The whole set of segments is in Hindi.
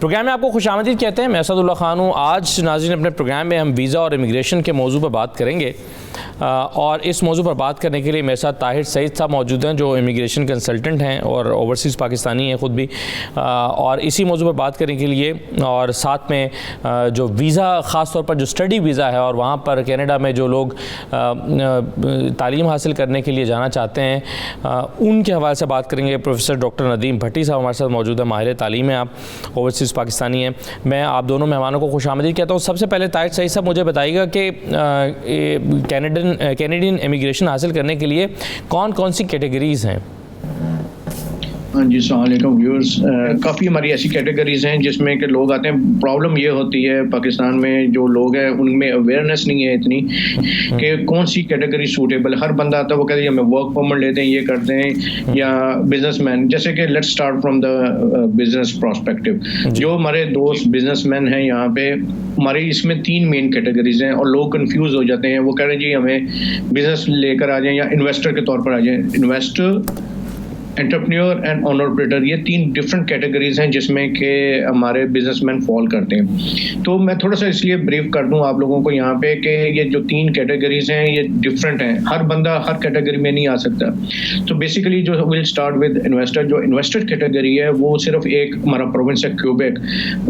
प्रोग्राम में आपको खुशामदीद कहते हैं। मैं असदुल्लाह खान हूँ। आज नाज़रीन अपने प्रोग्राम में हम वीज़ा और इमिग्रेशन के मौजू पर बात करेंगे और इस मौजू पर बात करने के लिए मेरे साथ ताहिर सईद साहब मौजूद हैं जो इमिग्रेशन कंसल्टेंट हैं और ओवरसीज़ पाकिस्तानी हैं ख़ुद भी, और इसी मौजू पर बात करने के लिए और साथ में जो वीज़ा ख़ास तौर पर जो स्टडी वीज़ा है और वहाँ पर कनाडा में जो लोग तालीम हासिल करने के लिए जाना चाहते हैं उनके हवाले से बात करेंगे। प्रोफेसर डॉक्टर नदीम भट्टी साहब हमारे साथ मौजूद है, माहिर तालीम है, आप ओवरसीज़ पाकिस्तानी हैं। मैं आप दोनों मेहमानों को खुशामदीद कहता हूँ। सबसे पहले ताहिर सईद साहब मुझे बताइएगा कि कैनेडियन इमिग्रेशन हासिल करने के लिए कौन कौन सी कैटेगरीज़ हैं? हाँ जी, अस्सलाम वालेकुम व्यूअर्स। काफ़ी हमारी ऐसी कैटेगरीज हैं जिसमें कि लोग आते हैं। प्रॉब्लम ये होती है पाकिस्तान में जो लोग हैं उनमें अवेयरनेस नहीं है इतनी कि कौन सी कैटेगरी सूटेबल। हर बंदा आता है वो कहते हैं हमें वर्क परमिट लेते हैं, ये करते हैं, या बिजनेसमैन। जैसे कि let's start from the business prospective. जो हमारे दोस्त बिजनेसमैन हैं यहाँ पे, हमारी इसमें 3 मेन कैटेगरीज हैं और लोग कंफ्यूज हो जाते हैं। वो कह रहे हैं जी हमें बिजनेस लेकर आ जाएं या इन्वेस्टर के तौर पर आ जाएं। Investor, entrepreneur and owner operator, ये 3 डिफरेंट कैटेगरीज हैं जिसमें कि हमारे बिजनेसमैन फॉल करते हैं। तो मैं थोड़ा सा इसलिए ब्रीफ कर दूं आप लोगों को यहाँ पे कि ये जो 3 कैटेगरीज हैं ये डिफरेंट हैं। हर बंदा हर कैटेगरी में नहीं आ सकता। तो बेसिकली जो विल स्टार्ट विद इन्वेस्टर। जो इन्वेस्टर कैटेगरी है वो सिर्फ एक हमारा प्रोविंस है क्यूबेक,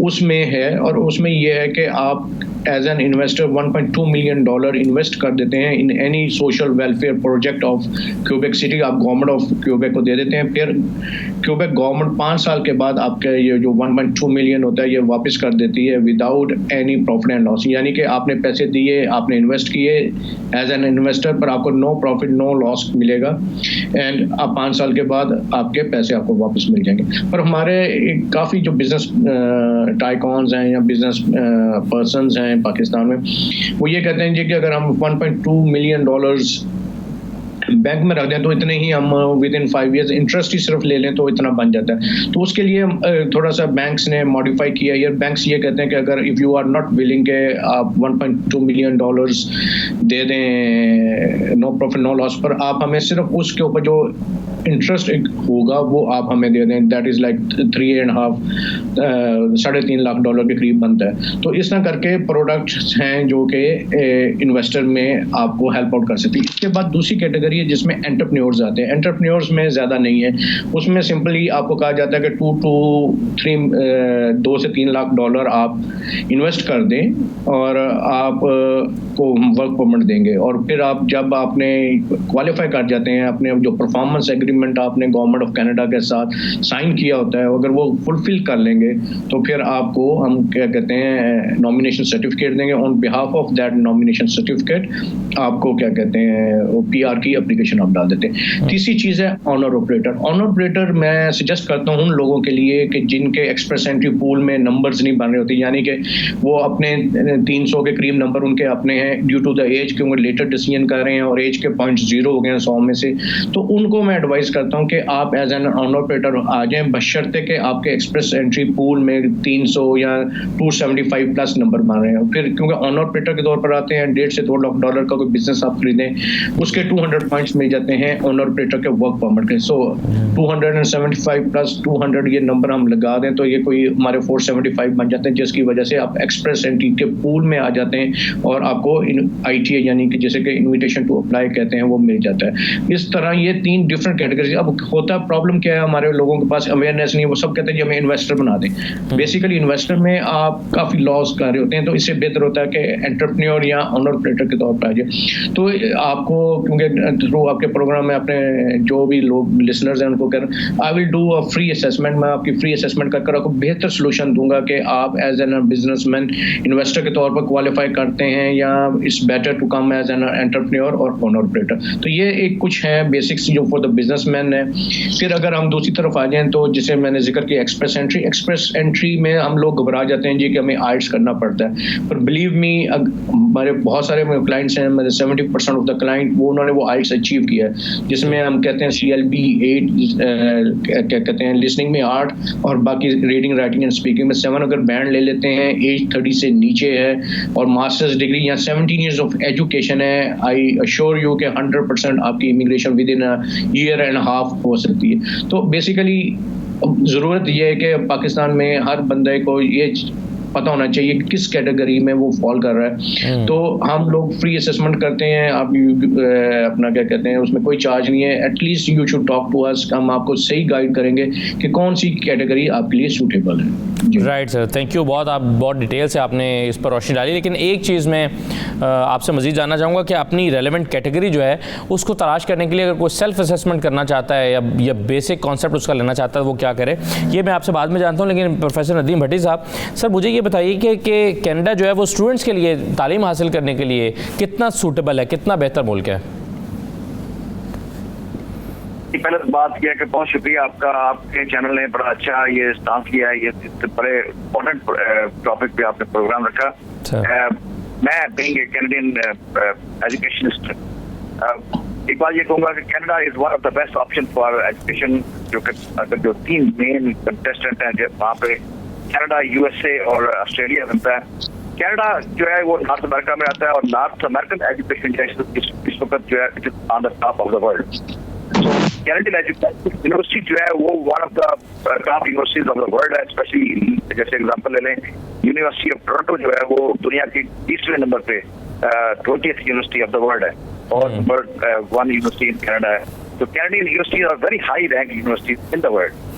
उसमें है। और उसमें ये है कि आप as an investor $1.2 million invest कर देते हैं in any social welfare project of Quebec city. आप गवर्नमेंट ऑफ क्यूबेक को दे देते हैं। फिर क्यूबेक गवर्नमेंट 5 साल के बाद आपके ये जो 1.2 मिलियन होता है ये वापस कर देती है without any profit and loss. यानी कि आपने पैसे दिए, आपने इन्वेस्ट किए एज एन इन्वेस्टर, पर आपको नो प्रॉफिट नो लॉस मिलेगा एंड आप 5 साल के बाद आपके पैसे आपको वापस मिल जाएंगे। पर हमारे काफ़ी जो बिजनेस टाइकॉन्स हैं या बिजनेस पर्सनस हैं पाकिस्तान में, वो ये कहते हैं जी कि अगर हम $1.2 मिलियन बैंक में रख दें तो इतने ही हम विद इन 5 ईयर्स इंटरेस्ट ही सिर्फ ले लें तो इतना बन जाता है। तो उसके लिए थोड़ा सा बैंक्स ने मॉडिफाई किया है। बैंक्स ये कहते हैं कि अगर if you are not willing के आप $1.2 मिलियन दे दें नो प्रॉफिट नो लॉस पर, आप हमें सिर्फ उसके ऊपर जो इंटरेस्ट होगा वो आप हमें दे दें। That is like 3.5 lakh dollar के करीब बनता है। तो इस तरह करके प्रोडक्ट्स हैं जो कि इन्वेस्टर में आपको हेल्प आउट कर सकती है। इसके बाद दूसरी कैटेगरी है जिसमें एंटरप्रेन्योर्स आते हैं। एंटरप्रेन्योर्स में ज़्यादा नहीं है, उसमें सिंपली आपको कहा जाता है कि 2 से 3 लाख डॉलर आप इन्वेस्ट कर दें और आप को वर्क परमिट देंगे। और फिर आप जब आपने क्वालिफाई कर जाते हैं, अपने जो परफॉर्मेंस एग्रीमेंट आपने गवर्नमेंट ऑफ कनाडा के साथ साइन किया होता है, अगर वो फुलफिल कर लेंगे तो फिर आपको हम क्या कहते हैं नॉमिनेशन सर्टिफिकेट देंगे। On behalf of that nomination certificate आपको क्या कहते हैं PR की एप्लीकेशन आप डाल देते हैं। तीसरी चीज़ है ऑनर ऑपरेटर। ऑनर ऑपरेटर मैं सजेस्ट करता हूँ उन लोगों के लिए कि जिनके एक्सप्रेस एंट्री पूल में नंबर्स नहीं बन रहे होते, यानी कि वो अपने 300 के करीब नंबर उनके अपने हैं ड्यू टू द एज, क्योंकि लेटर डिसीजन कर रहे हैं और एज के पॉइंट 0 हो गए हैं 100 में से। तो उनको मैं एडवाइस करता हूं कि आप एज एन ऑनर ऑपरेटर आ जाएं, बशर्ते कि आपके एक्सप्रेस एंट्री पूल में 300 या 275 प्लस नंबर बन रहे हैं। फिर क्योंकि ऑनर ऑपरेटर के तौर पर आते हैं, $1.5 से $2 लाख का कोई बिजनेस आप खरीदें उसके 200 पॉइंट्स मिल जाते हैं ऑनर ऑपरेटर के वर्क परमिट के। सो 275 प्लस 200 ये नंबर हम लगा दें तो ये कोई हमारे 475 बन जाते हैं, जिसकी वजह से आप एक्सप्रेस एंट्री के पूल में आ जाते हैं और आपको ITA यानी कि जैसे कि इन्विटेशन टू अप्लाई कहते हैं वो मिल जाता है। इस तरह ये 3 डिफरेंट कैटेगरी। अब होता प्रॉब्लम क्या है, हमारे लोगों के पास अवेयरनेस नहीं है। वो सब कहते हैं कि हमें इन्वेस्टर बना दें। बेसिकली इन्वेस्टर में आप काफ़ी लॉस कर रहे होते हैं, तो इससे बेहतर होता है कि एंटरप्रेन्योर या ओनर ऑपरेटर के तौर पर आ जाए। तो आपको क्योंकि थ्रू आपके प्रोग्राम में अपने जो भी लोग लिसनर्स हैं उनको कह रहे हैं I will do a free assessment. मैं आपकी फ्री असेसमेंट कर आपको बेहतर सोल्यूशन दूंगा कि आप एज एन बिजनेसमैन इन्वेस्टर के तौर पर क्वालिफाई करते हैं या it's better to come as an entrepreneur और ओनर ऑपरेटर। तो ये एक कुछ है बेसिक्स जो फॉर द बिजनेसमैन है। फिर अगर हम दूसरी तरफ आ जाएं तो जिसे मैंने जिक्र किया एक्सप्रेस एंट्री में हम लोग घबरा जाते हैं जी कि हमें आइट्स करना पड़ता है। पर बिलीव मी हमारे बहुत सारे क्लाइंट्स हैं, मेरे 70% ऑफ द क्लाइंट वो उन्होंने वो आइट्स अचीव किया है, जिसमें हम कहते हैं CLB 8 क्या कहते हैं लिसनिंग में 8 और बाकी रीडिंग राइटिंग एंड स्पीकिंग में 7 अगर बैंड ले लेते हैं, एज 30 से नीचे है और मास्टर्स डिग्री या 17 ईयर्स ऑफ एजुकेशन है, आई अश्योर यू कि 100% आपकी immigration with in a year and half हो सकती है। तो बेसिकली ज़रूरत ये है कि पाकिस्तान में हर बंदे को ये पता होना चाहिए कि किस कैटेगरी में वो फॉल कर रहा है। तो हम लोग फ्री असेसमेंट करते हैं, आप अपना क्या कहते हैं, उसमें कोई चार्ज नहीं है। At least you should talk to us, हम आपको सही गाइड करेंगे कि कौन सी कैटेगरी आपके लिए सूटेबल है। Right sir, thank you. आप बहुत डिटेल से आपने इस पर रोशनी डाली, लेकिन एक चीज़ मैं आपसे मज़ीद जानना चाहूँगा कि अपनी रेलेवेंट कैटेगरी जो है उसको तलाश करने के लिए अगर कोई सेल्फ असेसमेंट करना चाहता है या बेसिक कॉन्सेप्ट उसका लेना चाहता है वो क्या करे, ये मैं आपसे बाद में जानता हूँ। लेकिन प्रोफेसर नदीम भट्टी साहब, सर मुझे ये बताइए कि कनाडा जो है वो स्टूडेंट्स के लिए तालीम हासिल करने के लिए कितना सूटेबल है, कितना बेहतर मुल्क है? पहले तो बात किया कि बहुत शुक्रिया आपका, आपके चैनल ने बड़ा अच्छा ये स्टांस लिया है, ये बड़े इम्पोर्टेंट टॉपिक पे आपने प्रोग्राम रखा। मैं बीइंग ए कैनेडियन एजुकेशनिस्ट एक बात ये कहूँगा कि Canada is one of the best option for education. जो 3 मेन कंटेस्टेंट हैं वहाँ पे कनाडा, यूएसए और ऑस्ट्रेलिया बनता है। कनाडा जो है वो नॉर्थ अमेरिका में आता है और नॉर्थ अमेरिकन एजुकेशन जो है इस वक्त जो है it is on the top of the world. Canadian university जो है वो one of the top universities of the world है। स्पेशली जैसे एग्जांपल ले लें, यूनिवर्सिटी ऑफ टोरंटो जो है वो दुनिया की 30वें नंबर पे 20th university of the world है और नंबर 1 यूनिवर्सिटी इन कनाडा है। तो Canadian universities are very high rank universities in the world.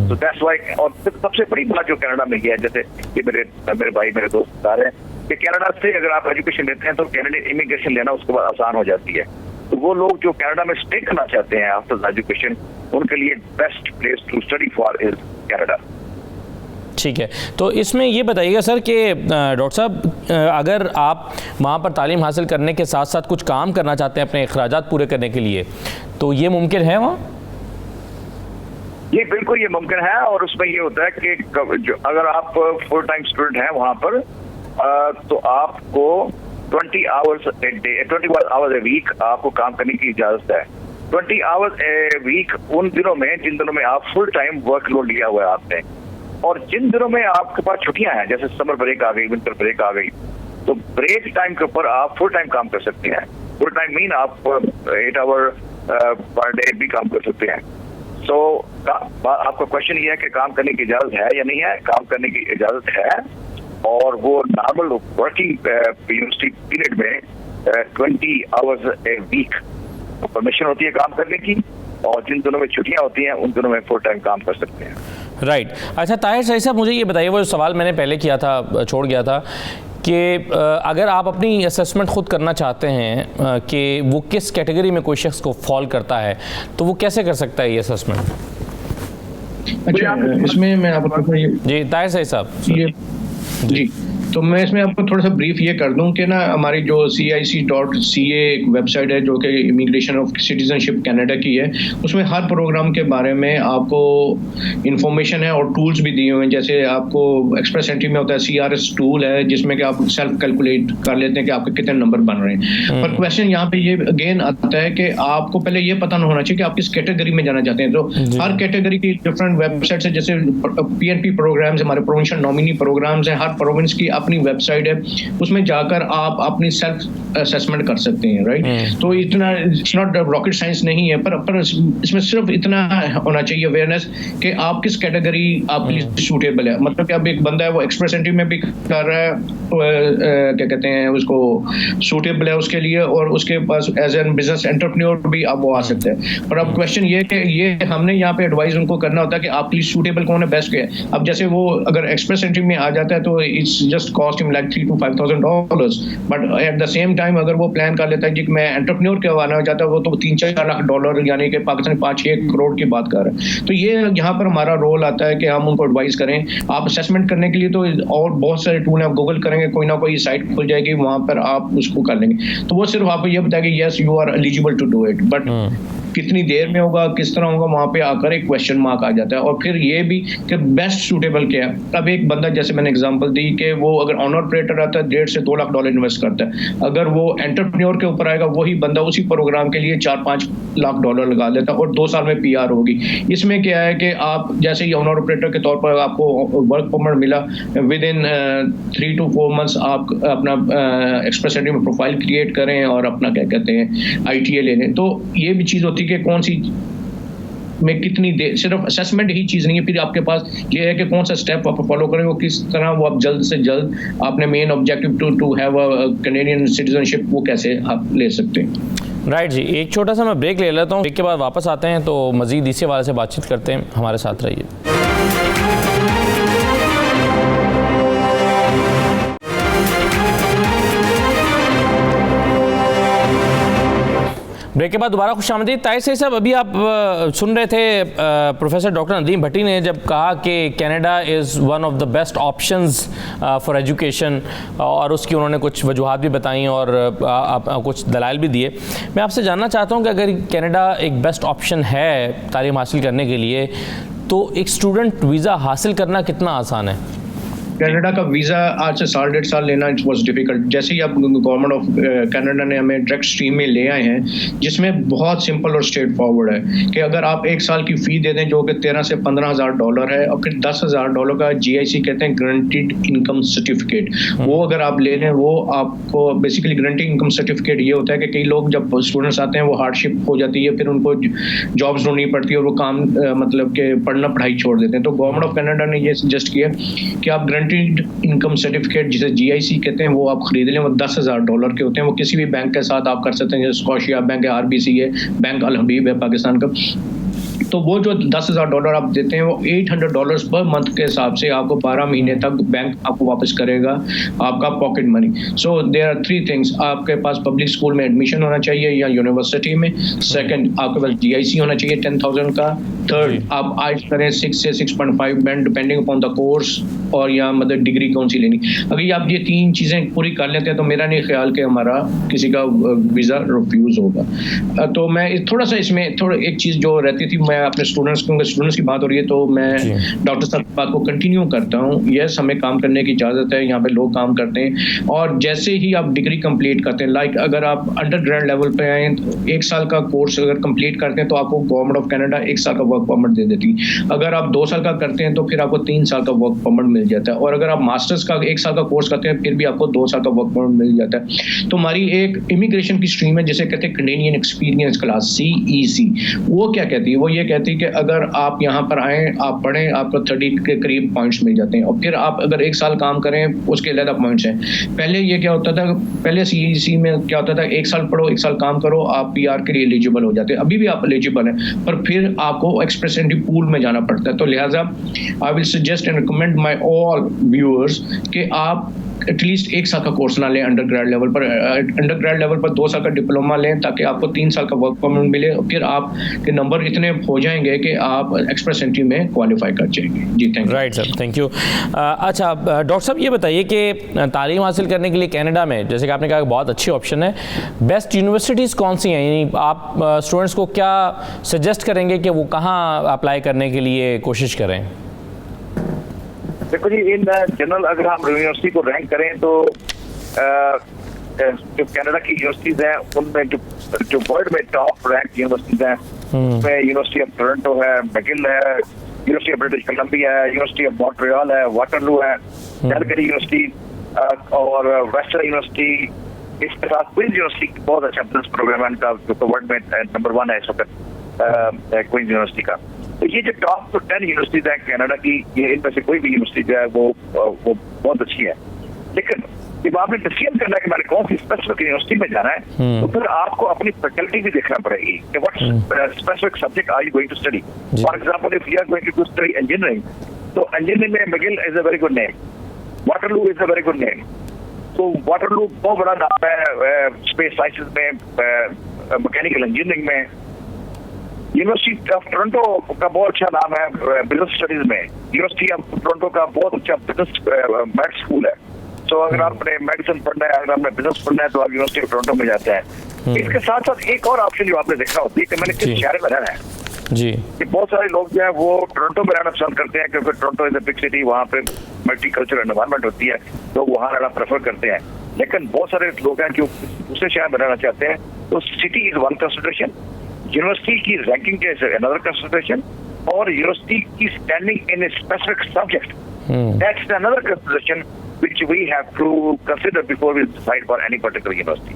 तो दैट्स व्हाई। और सबसे बड़ी बात जो कनाडा में ये है, जैसे कि मेरे भाई मेरे दोस्त बता रहे हैं कि कनाडा से अगर आप एजुकेशन लेते हैं तो कैनेडियन इमिग्रेशन लेना उसके बाद आसान हो जाती है। तो वो लोग जो कनाडा में स्टे करना चाहते हैं आफ्टर एजुकेशन, उनके लिए best place to study for is Canada. ठीक है, तो इसमें ये बताइएगा सर कि डॉक्टर साहब, अगर आप वहाँ पर तालीम हासिल करने के साथ साथ कुछ काम करना चाहते हैं अपने अखराजात पूरे करने के लिए, तो ये मुमकिन है वहाँ? ये बिल्कुल ये मुमकिन है। और उसमें ये होता है कि अगर आप फुल टाइम स्टूडेंट हैं वहाँ पर तो आपको 20 hours a day, 21 hours a week आपको काम करने की इजाजत है। 20 आवर्स ए वीक उन दिनों में जिन दिनों में आप फुल टाइम वर्कलोड लिया हुआ है आपने, और जिन दिनों में आपके पास छुट्टियां हैं, जैसे समर ब्रेक आ गई, विंटर ब्रेक आ गई, तो ब्रेक टाइम के ऊपर आप फुल टाइम काम कर सकते हैं। फुल टाइम मीन आप 8 आवर पर डे भी काम कर सकते हैं। तो आपका क्वेश्चन ये है कि काम करने की इजाजत है या नहीं है? काम करने की इजाजत है, और वो नॉर्मल वर्किंग यूनिवर्सिटी पीरियड में 20 आवर्स ए वीक परमिशन होती है काम करने की, और जिन दिनों में छुट्टियां होती हैं उन दिनों में फुल टाइम काम कर सकते हैं। राइट। अच्छा ताहिर सही साहब, मुझे ये बताइए, वो सवाल मैंने पहले किया था, छोड़ गया था, कि अगर आप अपनी असेसमेंट ख़ुद करना चाहते हैं कि वो किस कैटेगरी में कोई शख्स को फॉल करता है, तो वो कैसे कर सकता है ये असेसमेंट? अच्छा, इसमें मैं आपको जी ताहिर सही साहब जी, तो मैं इसमें आपको थोड़ा सा ब्रीफ ये कर दूं कि ना हमारी जो CIC.ca एक वेबसाइट है जो कि इमिग्रेशन ऑफ सिटीजनशिप कनाडा की है, उसमें हर प्रोग्राम के बारे में आपको इंफॉर्मेशन है और टूल्स भी दिए हुए हैं। जैसे आपको एक्सप्रेस एंट्री में होता है CRS टूल है, जिसमें कि आप सेल्फ कैलकुलेट कर लेते हैं कि आपके कितने नंबर बन रहे हैं। पर क्वेश्चन यहाँ पे ये अगेन आता है कि आपको पहले ये पता होना चाहिए कि आप किस कैटेगरी में जाना चाहते हैं। तो हर कैटेगरी की डिफरेंट वेबसाइट है, जैसे PNP प्रोग्राम्स, हमारे प्रोविंशियल नॉमिनी प्रोग्राम्स हैं, हर प्रोविंस की अपनी वेबसाइट है, उसमें जाकर आप अपनी सेल्फ असेसमेंट कर सकते हैं। राइट, तो इतना इट्स नॉट रॉकेट साइंस नहीं है, पर इसमें सिर्फ इतना होना चाहिए अवेयरनेस कि आप किस कैटेगरी आपके लिए सूटेबल है। मतलब कि अब एक बंदा है वो एक्सप्रेस एंट्री में भी कर रहा है, क्या कहते हैं उसको सूटेबल है उसके लिए, और उसके पास एज एन बिजनेस एंटरप्रेन्योर भी आप वो आ सकते हैं। पर अब क्वेश्चन ये कि ये हमने यहाँ पे एडवाइस उनको करना होता है कि आपके लिए सूटेबल कौन है, बेस्ट क्या है। अब जैसे वो अगर एक्सप्रेस एंट्री में आ जाता है तो it's just cost him like $3,000 to $5,000, but at the same time अगर वो प्लान कर लेता है कि मैं एंटरप्रेन्योर कहवाना चाहता है, वो तो $3-4 लाख यानी कि पाकिस्तान 5-6 करोड़ की बात कर रहे हैं। तो ये यहाँ पर हमारा रोल आता है कि हम उनको एडवाइस करें। आप असेसमेंट करने के लिए तो और बहुत सारे टूल हैं, आप गूगल करेंगे कोई ना कोई साइट खुल जाएगी, वहाँ पर आप उसको कर लेंगे। तो वो सिर्फ आपको ये बताएगी yes you are eligible to do it, but कितनी देर में होगा, किस तरह होगा, वहाँ पे आकर एक क्वेश्चन मार्क आ जाता है। और फिर ये भी कि बेस्ट सूटेबल क्या है। अब एक बंदा, जैसे मैंने एग्जांपल दी कि वो अगर ऑनर ऑपरेटर आता है $1.5 से $2 लाख इन्वेस्ट करता है, अगर वो एंटरप्रेन्योर के ऊपर आएगा वही बंदा उसी प्रोग्राम के लिए $4-5 लाख लगा लेता है और 2 साल में PR होगी। इसमें क्या है कि आप जैसे ही ऑनर ऑपरेटर के तौर पर आपको वर्क परमिट मिला, विद इन 3 to 4 months आप अपना एक्सप्रेस एंट्री में प्रोफाइल क्रिएट करें और अपना क्या कहते हैं ITA ले लें। तो ये भी चीज़ होती है कि कौन सी में कितनी देर, सिर्फ असेसमेंट ही चीज़ नहीं है, फिर आपके पास ये है कि कौन सा स्टेप आप फॉलो करें, वो किस तरह वो आप जल्द से जल्द अपने main objective to have a Canadian citizenship वो कैसे आप ले सकते हैं। राइट जी, एक छोटा सा मैं ब्रेक ले लेता हूँ, ब्रेक के बाद वापस आते हैं तो मज़ीद इसी हवाले से बातचीत करते हैं। हमारे साथ रहिए। ब्रेक के बाद दोबारा खुशामदीद। ताहिर सईद साहब, अभी आप सुन रहे थे प्रोफेसर डॉक्टर नदीम भट्टी ने जब कहा कि Canada is one of the best options for education, और उसकी उन्होंने कुछ वजूहात भी बताई और कुछ दलाइल भी दिए। मैं आपसे जानना चाहता हूँ कि अगर कनाडा एक बेस्ट ऑप्शन है तालीम हासिल करने के लिए, तो एक स्टूडेंट वीज़ा हासिल करना कितना आसान है? कनाडा का वीज़ा आज से 1.5 साल लेना इट वॉज डिफिकल्ट। जैसे ही अब गवर्नमेंट ऑफ कनाडा ने हमें डायरेक्ट स्ट्रीम में ले आए हैं, जिसमें बहुत सिंपल और स्ट्रेट फॉरवर्ड है कि अगर आप 1 साल की फ़ी दे दें जो कि 13 से 15 हज़ार डॉलर है, और फिर $10,000 का GIC कहते हैं गारंटीड इनकम सर्टिफिकेट, वो अगर आप ले लें, वो आपको बेसिकली गारंटीड इनकम सर्टिफिकेट ये होता है कि कई लोग जब स्टूडेंट्स आते हैं वो हार्डशिप हो जाती है, फिर उनको जॉब्स ढूंढनी पड़ती है और वो काम मतलब के पढ़ना पढ़ाई छोड़ देते हैं। तो गवर्नमेंट ऑफ कनाडा ने ये सजेस्ट किया कि आप इनकम सर्टिफिकेट जिसे GIC कहते हैं वो आप खरीद लें। वो $10,000 के होते हैं, वो किसी भी बैंक के साथ आप कर सकते हैं, जैसे स्कॉशिया बैंक है, RBC है, बैंक अल हबीब है पाकिस्तान का। तो वो जो $10,000 आप देते हैं वो $800 पर मंथ के हिसाब से आपको 12 महीने तक बैंक आपको वापस करेगा आपका pocket money. So there are 3 things, आपके पास पब्लिक स्कूल में एडमिशन होना चाहिए या यूनिवर्सिटी में, सेकंड आपके पास GIC होना चाहिए 10,000 का, थर्ड आप आइल्स करें 6 से 6.5 band depending upon the course, और या मतलब डिग्री कौन सी लेनी। अगर आप ये 3 चीज़ें पूरी कर लेते हैं तो मेरा नहीं ख्याल कि हमारा किसी का वीज़ा रिफ्यूज़ होगा। तो मैं थोड़ा सा इसमें एक चीज़ जो रहती थी, मैं अपने स्टूडेंट्स की बात हो रही है तो मैं डॉक्टर साहब की बात को कंटिन्यू करता हूँ। यस, हमें काम करने की इजाज़त है, यहाँ पे लोग काम करते हैं, और जैसे ही आप डिग्री कंप्लीट करते हैं, लाइक अगर आप अंडर ग्रेड लेवल पे आए, 1 साल का कोर्स अगर कंप्लीट करते हैं तो आपको गवर्नमेंट ऑफ कनाडा 1 साल का वर्क परमिट दे देती है। अगर आप 2 साल का करते हैं तो फिर आपको 3 साल का वर्क परमिट मिल जाता है, और अगर आप मास्टर्स का 1 साल का कोर्स करते हैं फिर भी आपको 2 साल का वर्क परमिट मिल जाता है। तो हमारी एक इमिग्रेशन की स्ट्रीम है जिसे कहते हैं कैनेडियन एक्सपीरियंस क्लास, CEC। वो क्या कहती है? वो ये कहती है कि अगर आप यहाँ पर आए, आप पढ़ें, आपको 30 के करीब पॉइंट्स मिल जाते हैं, और फिर आप अगर 1 साल काम करें उसके अलग पॉइंट्स हैं। पहले ये क्या होता था, पहले CEC में क्या होता था, 1 साल पढ़ो, 1 साल काम करो, आप PR के लिए एलिजिबल हो जाते हैं। अभी भी आप एलिजिबल हैं, पर फिर आपको एक्सप्रेस एंट्री पूल में जाना पड़ता है। तो लिहाजा I will suggest and recommend my all viewers कि आप एटलीस्ट 1 साल का कोर्स ना लें अंडर ग्रेड लेवल पर, अंडर ग्रेड लेवल पर 2 साल का डिप्लोमा लें ताकि आपको 3 साल का वर्क परमिट मिले, और फिर आपके नंबर इतने हो जाएंगे कि आप एक्सप्रेस एंट्री में क्वालिफाई कर जाएंगे। जी thank you. Right sir, thank you. अच्छा डॉक्टर साहब, ये बताइए कि तालीम हासिल करने के लिए कनाडा में, जैसे कि आपने कहा बहुत अच्छी ऑप्शन है, बेस्ट यूनिवर्सिटीज़ कौन सी हैं? यानी आप स्टूडेंट्स को क्या सजेस्ट करेंगे कि वो कहाँ अप्लाई करने के लिए कोशिश करें? देखो जी, इन जनरल अगर हम यूनिवर्सिटी को रैंक करें तो जो कनाडा की यूनिवर्सिटीज हैं उनमें जो वर्ल्ड में टॉप रैंक यूनिवर्सिटीज हैं उसमें यूनिवर्सिटी ऑफ टोरंटो है, मैगिल है, यूनिवर्सिटी ऑफ ब्रिटिश कोलंबिया है, यूनिवर्सिटी ऑफ मॉन्ट्रियल है, वाटरलू है, कैलगरी यूनिवर्सिटी और वेस्टर्न यूनिवर्सिटी। इसके साथ क्वींस यूनिवर्सिटी बहुत अच्छा बिजनेस प्रोग्राम है इनका, जो वर्ल्ड में नंबर 1 है इस वक्त क्वींस यूनिवर्सिटी का। तो ये जो टॉप 10 यूनिवर्सिटीज हैं कनाडा की, ये इनमें से कोई भी यूनिवर्सिटी जो है वो बहुत अच्छी है। लेकिन जब आपने डिसीजन करना है कि मैंने कौन सी स्पेसिफिक यूनिवर्सिटी में जाना है, तो फिर आपको अपनी फैकल्टी भी देखना पड़ेगी कि what specific subject are you going to study. For example, if you are going to study engineering, तो इंजीनियरिंग में McGill is a very good name, Waterloo is a very good name. तो वाटरलू बहुत बड़ा नाम है स्पेस साइंसेज में, मैकेनिकल इंजीनियरिंग में। यूनिवर्सिटी ऑफ टोरंटो का बहुत अच्छा नाम है बिजनेस स्टडीज में। यूनिवर्सिटी ऑफ टोरंटो का बहुत अच्छा बिजनेस मेड स्कूल है। तो अगर आपने मेडिसिन पढ़ना है, अगर आपने बिजनेस पढ़ना है, तो आप यूनिवर्सिटी ऑफ टोरंटो में जाते हैं। इसके साथ साथ एक और ऑप्शन जो आपने देखा होती है कि मैंने किस शहर में रहना है जी, कि बहुत सारे लोग जो है वो टोरंटो में रहना पसंद करते हैं क्योंकि Toronto is a big city, वहाँ पे मल्टी कल्चरल एनवायरनमेंट होती है, तो वहाँ रहना प्रेफर करते हैं। लेकिन बहुत सारे लोग हैं जो दूसरे शहर में रहना चाहते हैं, तो city is one consideration, university की रैंकिंग इज अनदर कंसिडरेशन, और यूनिवर्सिटी की standing in a specific subject, that's another consideration which we have to consider before we decide for any particular university.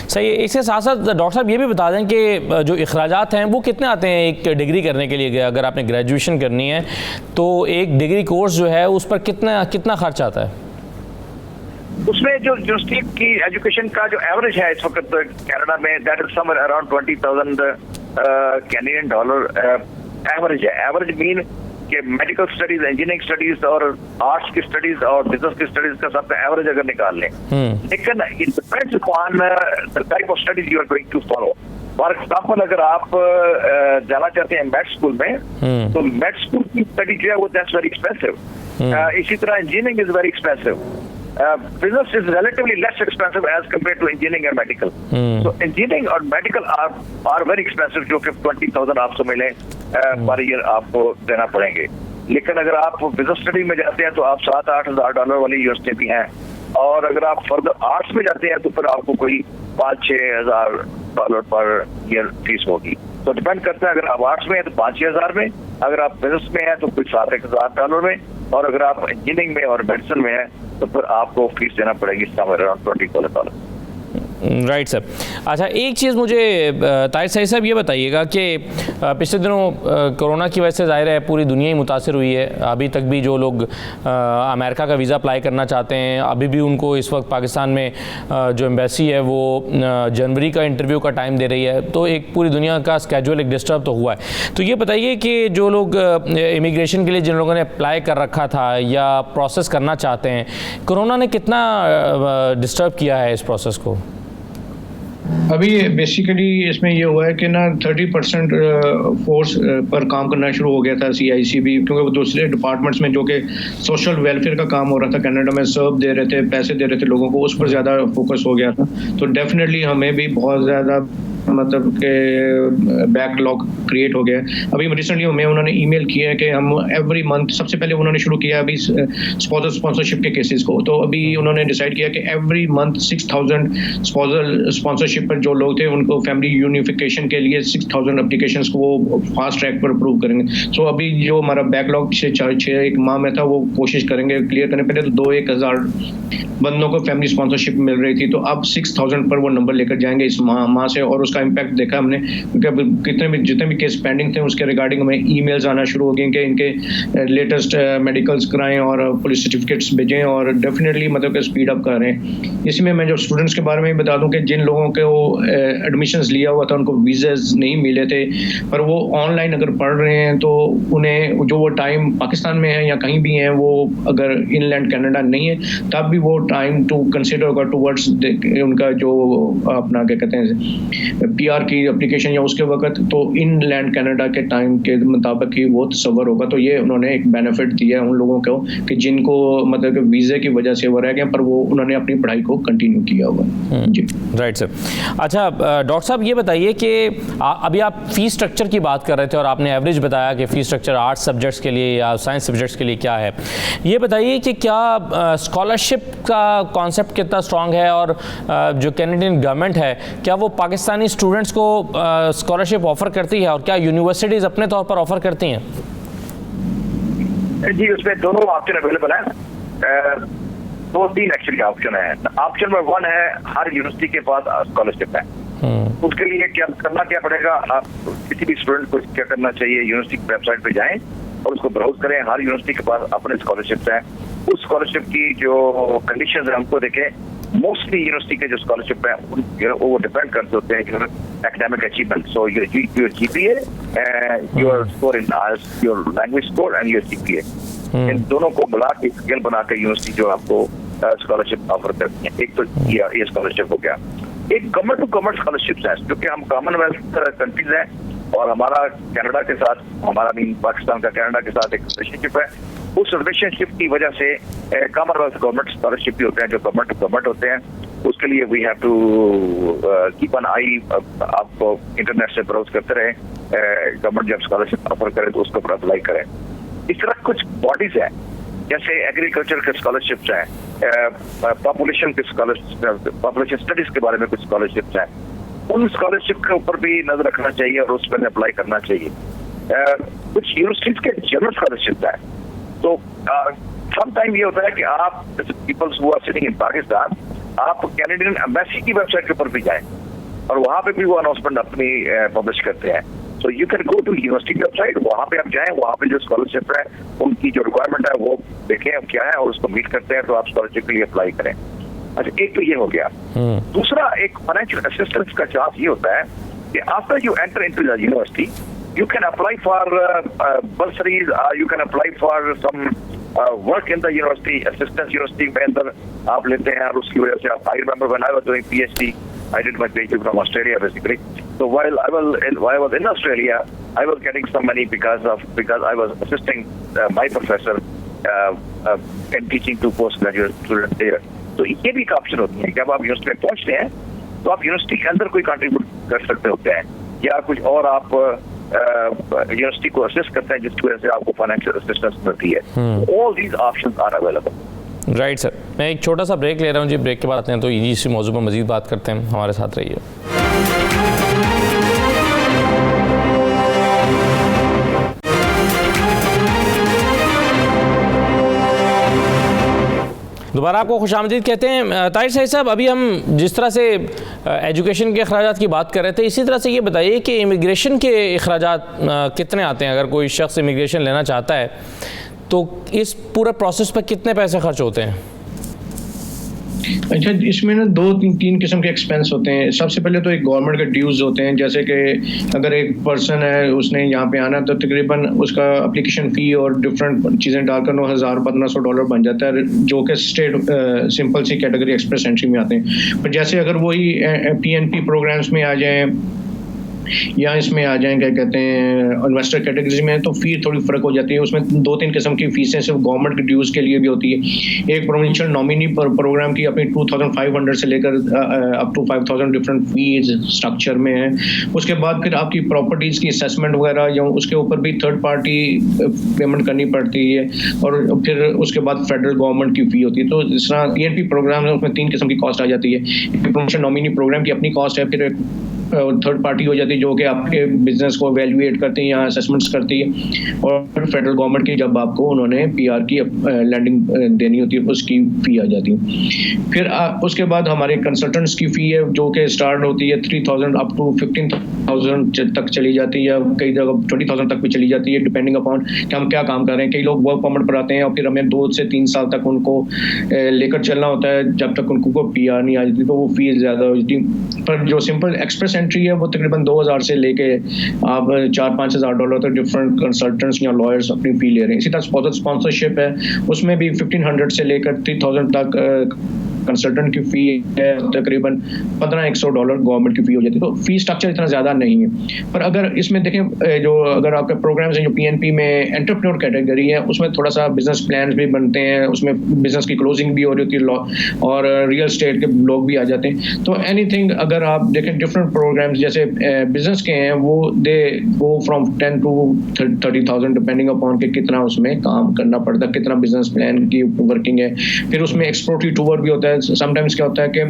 सही है। इसके साथ साथ डॉक्टर साहब ये भी बता दें कि जो अखराजात हैं वो कितने आते हैं एक डिग्री करने के लिए? अगर आपने ग्रेजुएशन करनी है तो एक डिग्री कोर्स जो है उस पर कितना खर्च आता है? उसमें जो यूनिवर्सिटी की एजुकेशन का जो एवरेज है इस वक्त कनाडा में, that is somewhere around $20,000 Canadian dollar average है। एवरेज मीन कि मेडिकल स्टडीज, इंजीनियरिंग स्टडीज और आर्ट्स की स्टडीज और बिजनेस की स्टडीज का सबका एवरेज अगर निकाल लें, लेकिन it depends upon the type of studies you are going to follow. For example, अगर आप जाना चाहते हैं मेड स्कूल में, तो मेड स्कूल की स्टडी जो है वो दैट्स वेरी एक्सपेंसिव। इसी तरह engineering is very expensive. Business is relatively less expensive as compared to engineering and medical. So engineering और medical are very expensive, जो कि 20,000 आपको मिले पर ईयर आपको देना पड़ेंगे। लेकिन अगर आप बिजनेस स्टडी में जाते हैं तो आप $7-8 हज़ार डॉलर वाली यूनिवर्सिटी भी हैं, और अगर आप फर्दर आर्ट्स में जाते हैं तो फिर आपको कोई $5-6 हज़ार डॉलर पर ईयर फीस होगी। तो डिपेंड करता है, अगर आप आर्ट्स में है तो 5-6 हज़ार में, अगर आप बिजनेस में है तो कुछ $7-1 हज़ार डॉलर में, और अगर आप इंजीनियरिंग में और मेडिसिन में है तो फिर आपको फीस देना पड़ेगी समवेयर अराउंड $20,000। Right sir. अच्छा, एक चीज़ मुझे ताहिर सईद साहब ये बताइएगा कि पिछले दिनों कोरोना की वजह से ज़ाहिर है पूरी दुनिया ही मुतासर हुई है। अभी तक भी जो लोग अमेरिका का वीज़ा अप्लाई करना चाहते हैं, अभी भी उनको इस वक्त पाकिस्तान में जो एम्बेसी है वो जनवरी का इंटरव्यू का टाइम दे रही है, तो एक पूरी दुनिया का स्केड्यूल एक डिस्टर्ब तो हुआ है। तो ये बताइए कि जो लोग इमिग्रेशन के लिए जिन लोगों ने अप्लाई कर रखा था या प्रोसेस करना चाहते हैं, कोरोना ने कितना डिस्टर्ब किया है इस प्रोसेस को? अभी बेसिकली इसमें ये हुआ है कि ना 30% फोर्स पर काम करना शुरू हो गया था CIC भी, क्योंकि वो दूसरे डिपार्टमेंट्स में जो कि सोशल वेलफेयर का काम हो रहा था कनाडा में, सर्व दे रहे थे, पैसे दे रहे थे लोगों को, उस पर ज़्यादा फोकस हो गया था। तो डेफिनेटली हमें भी बहुत ज़्यादा मतलब के बैकलॉग क्रिएट हो गया। अभी रिसेंटली हमें उन्होंने ईमेल किया है कि हम एवरी मंथ, सबसे पहले उन्होंने शुरू किया अभी स्पॉन्सरशिप के केसेस को, तो अभी उन्होंने डिसाइड किया कि एवरी मंथ 6,000 स्पॉन्सरशिप पर जो लोग थे उनको फैमिली यूनिफिकेशन के लिए 6,000 एप्लीकेशंस को वो फास्ट ट्रैक पर अप्रूव करेंगे। सो अभी जो हमारा बैकलॉग से 6-1 माह में था वो कोशिश करेंगे क्लियर करने। पहले तो 2-1 हज़ार बंदों को फैमिली स्पॉन्सरशिप मिल रही थी, तो अब 6,000 पर वो नंबर लेकर जाएंगे इस माह से, और उसका इम्पैक्ट देखा हमने, क्योंकि जितने भी केस पेंडिंग थे उसके रिगार्डिंग हमें ईमेल्स आना शुरू हो गए कि इनके लेटेस्ट मेडिकल्स कराएं और पुलिस सर्टिफिकेट्स भेजें, और डेफिनेटली मतलब कि स्पीड अप कर रहे हैं। इसमें मैं जो स्टूडेंट्स के बारे में बता दूं कि जिन लोगों के वो एडमिशन्स लिया हुआ था उनको वीज़ाज नहीं मिले थे, पर वो ऑनलाइन अगर पढ़ रहे हैं तो उन्हें जो वो टाइम पाकिस्तान में है या कहीं भी हैं, वो अगर इनलैंड कनाडा नहीं है तब भी वो टाइम टू कंसिडर होगा टूवर्ड्स उनका जो अपना क्या कहते हैं PR की एप्लीकेशन या उसके वक्त, तो इनलैंड कनाडा के टाइम के मुताबिक ही वो तस्वर होगा। तो ये उन्होंने एक बेनिफिट दिया है उन लोगों को कि जिनको मतलब कि वीज़े की वजह से वो रह गए, पर वो उन्होंने अपनी पढ़ाई को कंटिन्यू किया हुआ है। जी राइट सर। अच्छा डॉक्टर साहब ये बताइए कि अभी आप फ़ीस स्ट्रक्चर की बात कर रहे थे और आपने एवरेज बताया कि फ़ीस स्ट्रक्चर आर्ट्स सब्जेक्ट्स के लिए या साइंस सब्जेक्ट्स के लिए क्या है। ये बताइए कि क्या स्कॉलरशिप का कॉन्सेप्ट कितना स्ट्रॉन्ग है, और जो कैनेडियन गवर्नमेंट है क्या वो पाकिस्तानी स्टूडेंट्स को स्कॉलरशिप ऑफर करती है, और क्या यूनिवर्सिटीज़ अपने तौर पर ऑफर करती हैं? जी, उसमें दोनों ऑप्शन अवेलेबल हैं। 2-3 एक्चुअली ऑप्शन है। ऑप्शन नंबर 1 है हर यूनिवर्सिटी के पास स्कॉलरशिप है। उसके लिए क्या करना क्या पड़ेगा, आप किसी भी स्टूडेंट को क्या करना चाहिए, यूनिवर्सिटी की वेबसाइट पे जाएं और उसको ब्राउज करें। हर यूनिवर्सिटी के पास अपने स्कॉलरशिप हैं। उस स्कॉलरशिप की जो कंडीशंस है हमको देखें। मोस्टली यूनिवर्सिटी के जो स्कॉलरशिप है वो डिपेंड करते होते हैं academic achievement. So your GPA, your score in IELTS, your language score and your GPA, इन दोनों को मिला के स्केल बना के यूनिवर्सिटी जो आपको स्कॉलरशिप ऑफर करती है। एक तो ये स्कॉलरशिप हो गया। एक गवर्नमेंट टू गवर्नमेंट स्कॉलरशिप है, क्योंकि हम कॉमनवेल्थ कंट्रीज हैं और हमारा कनाडा के साथ, हमारा पाकिस्तान का कनाडा के साथ एक रिलेशनशिप है। उस रिलेशनशिप की वजह से कॉमनवेल्थ गवर्नमेंट स्कॉलरशिप भी होते हैं जो गवर्नमेंट टू गवर्नमेंट होते हैं। उसके लिए we have to keep an eye, आपको इंटरनेट से ब्राउज करते रहे, गवर्नमेंट जब स्कॉलरशिप ऑफर करे तो उसको अप्लाई करें। इस तरह कुछ बॉडीज हैं जैसे एग्रीकल्चर के स्कॉलरशिप्स हैं, पॉपुलेशन के स्कॉलरशिप, पॉपुलेशन स्टडीज के बारे में कुछ स्कॉलरशिप्स हैं। उन स्कॉलरशिप के ऊपर भी नजर रखना चाहिए और उस पर अप्लाई करना चाहिए। कुछ यूनिवर्सिटीज के जनरल स्कॉलरशिप है। तो सम टाइम ये होता है कि आप peoples who are sitting in Pakistan, आप कैनेडियन एम्बेसी की वेबसाइट के ऊपर भी जाएं और वहां पे भी वो अनाउंसमेंट अपनी पब्लिश करते हैं। So you can go to university website, वहां पे आप जाएं, वहां पे जो स्कॉलरशिप है उनकी जो रिक्वायरमेंट है वो देखें क्या है और उसको मीट करते हैं तो आप स्कॉलरशिप के लिए अप्लाई करें। अच्छा, एक तो ये हो गया। दूसरा, एक फाइनेंशियल असिस्टेंस का चार्ज ये होता है कि after you enter into the university you can apply for bursaries, you can apply for some work in the university, assistance university में अंदर आप लेते हैं और उसकी वजह से आप, I remember when I was doing PhD, I did my PhD from Australia basically. So while I was in Australia, I was getting some money because I was assisting my professor in teaching to postgraduate students there. तो ये भी एक ऑप्शन होती है, जब आप यूनिवर्सिटी में पहुंचते हैं तो आप यूनिवर्सिटी के अंदर कोई कंट्रीब्यूट कर सकते होते हैं या कुछ और आप यूनिवर्सिटी को असिस्ट करते हैं जिसकी वजह से आपको फाइनेंशियल असिस्टेंस मिलती है। All these options are available. Right sir, मैं एक छोटा सा ब्रेक ले रहा हूँ जी, ब्रेक के बाद आते हैं तो इसी मौजू पर मजीद बात करते हैं, हमारे साथ रहिए। दोबारा आपको खुशामदीद कहते हैं। ताहिर सईद साहब, अभी हम जिस तरह से एजुकेशन के अखराजात की बात कर रहे थे, इसी तरह से ये बताइए कि इमिग्रेशन के अखराजात कितने आते हैं? अगर कोई शख्स इमिग्रेशन लेना चाहता है तो इस पूरे प्रोसेस पर कितने पैसे खर्च होते हैं? अच्छा, इसमें ना दो तीन किस्म के एक्सपेंस होते हैं। सबसे पहले तो एक गवर्नमेंट के ड्यूज होते हैं, जैसे कि अगर एक पर्सन है उसने यहाँ पे आना तो तकरीबन उसका एप्लीकेशन फ़ी और डिफरेंट चीज़ें डालकर $9,000-1,500 बन जाता है, जो कि स्टेट सिंपल सी कैटेगरी एक्सप्रेस एंट्री में आते हैं। पर जैसे अगर वही PNP प्रोग्राम्स में आ जाएँ या इसमें आ जाएं क्या कहते हैं इन्वेस्टर कैटेगरी में, तो फी थोड़ी फ़र्क हो जाती है। उसमें 2-3 किस्म की फ़ीसें सिर्फ गवर्नमेंट के ड्यूज़ के लिए भी होती है। एक प्रोविंशियल नॉमिनी प्रोग्राम की अपनी 2,500 से लेकर up to 5,000 different fees structure में है। उसके बाद फिर आपकी प्रॉपर्टीज़ की असेसमेंट वगैरह या उसके ऊपर भी थर्ड पार्टी पेमेंट करनी पड़ती है, और फिर उसके बाद फेडरल गवर्नमेंट की फ़ी होती है। तो जिस तरह PNP प्रोग्राम है उसमें 3 किस्म की कॉस्ट आ जाती है। प्रोविंशियल नॉमिनी प्रोग्राम की अपनी कॉस्ट है, फिर थर्ड पार्टी हो जाती है जो कि आपके बिजनेस को वैल्यूएट करती है या असेसमेंट्स करती है, और फेडरल गवर्नमेंट की जब आपको उन्होंने PR की लैंडिंग देनी होती है उसकी फ़ी आ जाती है। फिर उसके बाद हमारे कंसल्टेंट्स की फ़ी है जो कि स्टार्ट होती है 3,000 अप टू 15,000 तक चली जाती है, कई जगह 20,000 तक भी चली जाती है, डिपेंडिंग अपॉन कि हम क्या काम कर रहे हैं। कई लोग वर्क परमिट पर आते हैं और फिर हमें 2 से 3 साल तक उनको लेकर चलना होता है जब तक उनको PR नहीं आ जाती, तो वो फ़ी ज़्यादा हो जाती है। पर जो सिंपल एक्सप्रेस एंट्री है वो तकरीबन 2,000 से लेके आप $4,000-5,000 तक डिफरेंट कंसल्टेंट्स या लॉयर्स अपनी फी ले रहे हैं। इसी तरह स्पॉन्सरशिप है, उसमें भी 1,500 से लेकर 3,000 तक कंसल्टेंट की फ़ी है, तकरीबन $1,500 गवर्नमेंट की फ़ी हो जाती है। तो फ़ी स्ट्रक्चर इतना ज़्यादा नहीं है। पर अगर इसमें देखें जो अगर आपके प्रोग्राम्स हैं जो PNP में एंटरप्रेन्योर कैटेगरी है, उसमें थोड़ा सा बिजनेस प्लान भी बनते हैं, उसमें बिजनेस की क्लोजिंग भी हो रही होती है और रियल स्टेट के लोग भी आ जाते हैं। तो एनीथिंग अगर आप देखें डिफरेंट प्रोग्राम्स जैसे बिजनेस के हैं वो they go from 10 to 30,000 depending upon के कितना उसमें काम करना पड़ता है, कितना बिजनेस प्लान की वर्किंग है। फिर उसमें एक्सप्लोरेटरी टूर भी होता है। समटाइम्स क्या होता है कि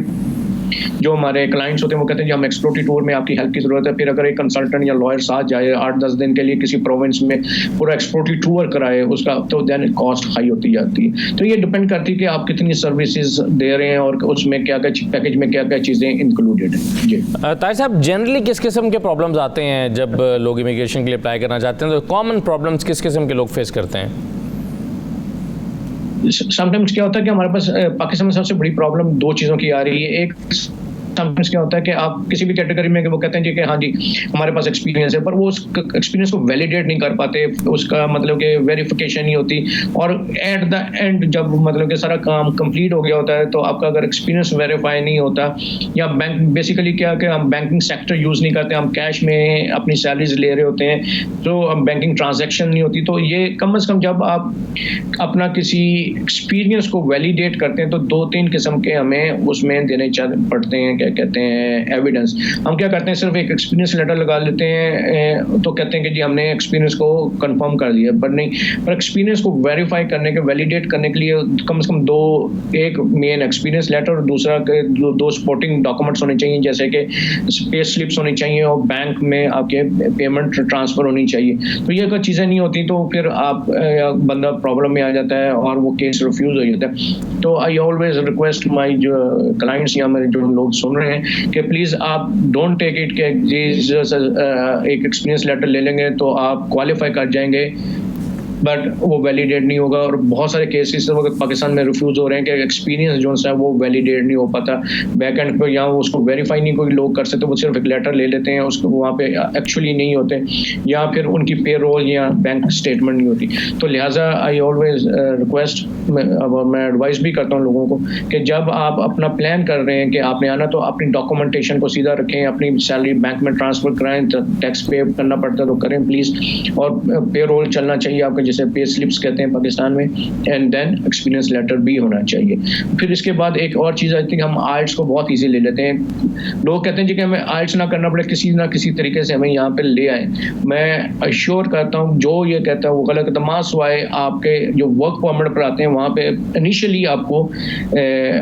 जो हमारे क्लाइंट्स होते हैं वो कहते हैं कि हम एक्सप्लोरेटरी टूर में आपकी हेल्प की ज़रूरत है। फिर अगर एक कंसल्टेंट या लॉयर साथ जाए 8-10 दिन के लिए किसी प्रोविंस में पूरा एक्सप्लोरेटरी टूर कराए उसका, तो देन कॉस्ट हाई होती जाती है। तो ये डिपेंड करती है कि आप कितनी सर्विसेज दे रहे हैं और उसमें क्या क्या पैकेज में क्या क्या चीज़ें इंक्लूडेड हैं। जी ताहिर साहब, जनरली किस किस्म के प्रॉब्लम्स आते हैं जब लोग इमिग्रेशन के लिए अप्लाई करना चाहते हैं? तो कॉमन प्रॉब्लम्स किस किस्म के लोग फेस करते हैं? समटाइम्स क्या होता है कि हमारे पास पाकिस्तान में सबसे बड़ी प्रॉब्लम 2 चीज़ों की आ रही है। एक समटाइम्स क्या होता है कि आप किसी भी कैटेगरी में वो कहते हैं कि हाँ जी हमारे पास एक्सपीरियंस है, पर वो उस एक्सपीरियंस को वैलिडेट नहीं कर पाते, उसका मतलब कि वेरिफिकेशन नहीं होती, और एट द एंड जब मतलब कि सारा काम कंप्लीट हो गया होता है तो आपका अगर एक्सपीरियंस वेरीफाई नहीं होता, या बैंक बेसिकली क्या कि हम बैंकिंग सेक्टर यूज़ नहीं करते, हम कैश में अपनी सैलरीज ले रहे होते हैं, तो हम बैंकिंग ट्रांजेक्शन नहीं होती। तो ये कम से कम जब आप अपना किसी एक्सपीरियंस को वैलिडेट करते हैं तो 2-3 किस्म के हमें उसमें देने पड़ते हैं क्या कहते हैं एविडेंस। हम क्या करते हैं, सिर्फ एक एक्सपीरियंस लेटर लगा लेते हैं, तो कहते हैं कि जी हमने एक्सपीरियंस को कंफर्म कर लिया, पर नहीं, पर एक्सपीरियंस को वेरीफाई करने के, वैलिडेट करने के लिए कम से कम दो, एक मेन एक्सपीरियंस लेटर और दूसरा दो सपोर्टिंग डॉक्यूमेंट्स होने चाहिए, जैसे कि पे स्लिप्स होनी चाहिए और बैंक में आपके पेमेंट ट्रांसफर होनी चाहिए। तो ये अगर चीज़ें नहीं होती तो फिर आप बंदा प्रॉब्लम में आ जाता है और वो केस रिफ्यूज हो जाता है। तो आई ऑलवेज रिक्वेस्ट माई जो क्लाइंट्स या मेरे जो लोग सुन रहे हैं कि प्लीज़ आप डोंट टेक इट के एक एक्सपीरियंस लेटर ले लेंगे तो आप क्वालिफाई कर जाएंगे, बट वो वैलिडेट नहीं होगा। और बहुत सारे केसेस पाकिस्तान में रिफ्यूज हो रहे हैं कि एक्सपीरियंस जो है वो वैलिडेट नहीं हो पाता बैक एंड पे, यहाँ उसको वेरीफाई नहीं कोई लोग कर सकते, वो सिर्फ एक लेटर ले लेते हैं, उसको वहाँ पे एक्चुअली नहीं होते, या फिर उनकी पे रोल या बैंक स्टेटमेंट नहीं होती। तो लिहाजा आई ऑलवेज रिक्वेस्ट, मैं एडवाइस भी करता हूँ लोगों को कि जब आप अपना प्लान कर रहे हैं कि आपने आना, तो अपनी डॉक्यूमेंटेशन को सीधा रखें, अपनी सैलरी बैंक में ट्रांसफर कराएं, टैक्स पे करना पड़ता है तो करें प्लीज़, और पे रोल चलना चाहिए आपका, जैसे पे स्लिप्स कहते हैं पाकिस्तान में, एंड देन एक्सपीरियंस लेटर भी होना चाहिए। फिर इसके बाद एक और चीज़, आई थिंक हम आइल्स को बहुत इजी ले लेते हैं। लोग कहते हैं जी कि हमें आइल्स ना करना पड़े, किसी ना किसी तरीके से हमें यहाँ पे ले आए। मैं अश्योर करता हूँ जो ये कहता है वो गलत है। मास वाई आपके जो वर्क परमिट पर आते हैं वहाँ पे इनिशियली आपको